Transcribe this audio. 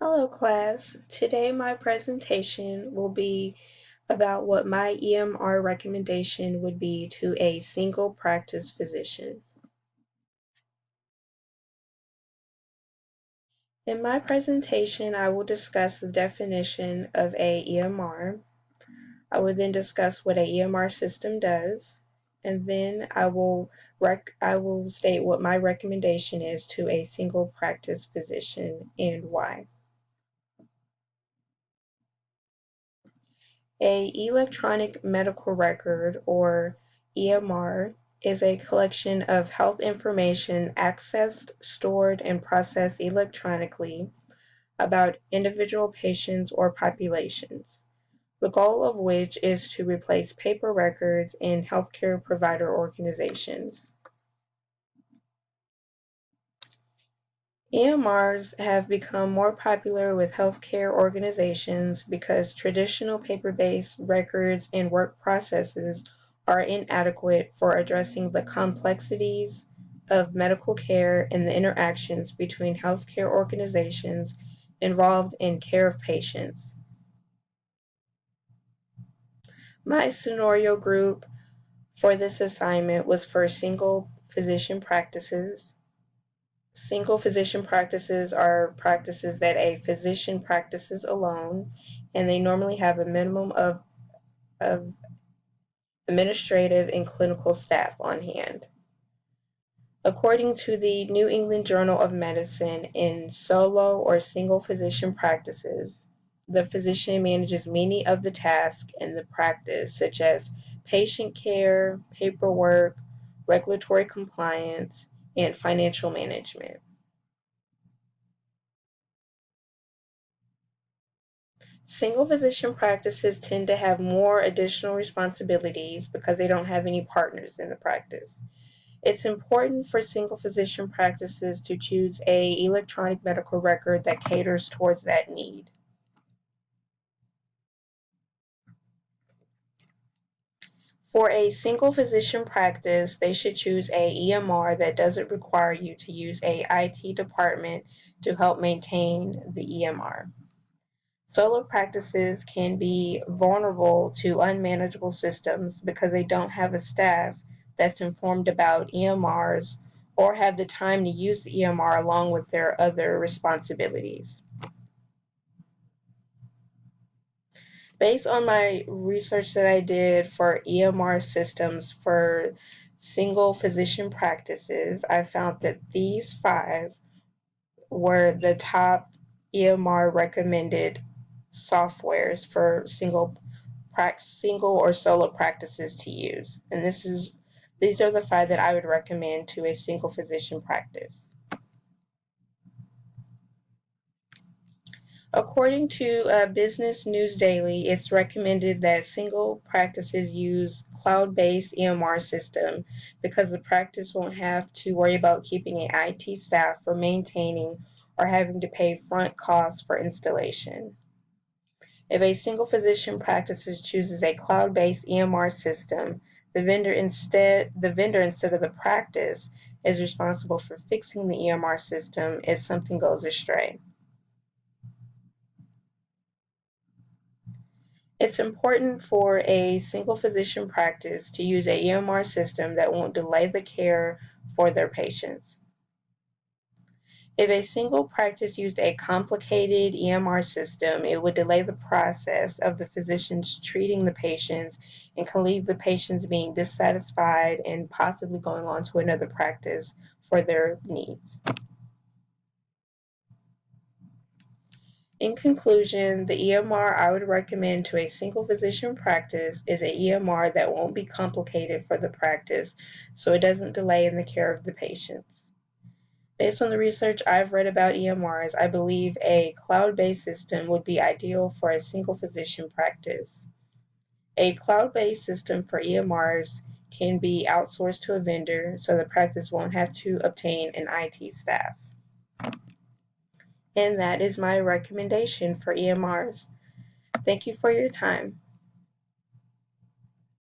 Hello class, today my presentation will be about what my EMR recommendation would be to a single practice physician. In my presentation, I will discuss the definition of a EMR. I will then discuss what a EMR system does, and then I will state what my recommendation is to a single practice physician and why. A electronic medical record, or EMR, is a collection of health information accessed, stored, and processed electronically about individual patients or populations, the goal of which is to replace paper records in healthcare provider organizations. EMRs have become more popular with healthcare organizations because traditional paper-based records and work processes are inadequate for addressing the complexities of medical care and the interactions between healthcare organizations involved in care of patients. My scenario group for this assignment was for single physician practices. Single physician practices are practices that a physician practices alone, and they normally have a minimum of administrative and clinical staff on hand. According to the New England Journal of Medicine, in solo or single physician practices, the physician manages many of the tasks in the practice, such as patient care, paperwork, regulatory compliance, and financial management. Single physician practices tend to have more additional responsibilities because they don't have any partners in the practice. It's important for single physician practices to choose an electronic medical record that caters towards that need. For a single physician practice, they should choose a EMR that doesn't require you to use a IT department to help maintain the EMR. Solo practices can be vulnerable to unmanageable systems because they don't have a staff that's informed about EMRs or have the time to use the EMR along with their other responsibilities. Based on my research that I did for EMR systems for single physician practices, I found that these 5 were the top EMR recommended softwares for single or solo practices to use. And these are the 5 that I would recommend to a single physician practice. According to Business News Daily, it's recommended that single practices use cloud-based EMR system because the practice won't have to worry about keeping an IT staff for maintaining or having to pay front costs for installation. If a single physician practice chooses a cloud-based EMR system, the vendor instead of the practice is responsible for fixing the EMR system if something goes astray. It's important for a single physician practice to use a EMR system that won't delay the care for their patients. If a single practice used a complicated EMR system, it would delay the process of the physicians treating the patients and can leave the patients being dissatisfied and possibly going on to another practice for their needs. In conclusion, the EMR I would recommend to a single physician practice is a EMR that won't be complicated for the practice so it doesn't delay in the care of the patients. Based on the research I've read about EMRs, I believe a cloud-based system would be ideal for a single physician practice. A cloud-based system for EMRs can be outsourced to a vendor so the practice won't have to obtain an IT staff. And that is my recommendation for EMRs. Thank you for your time.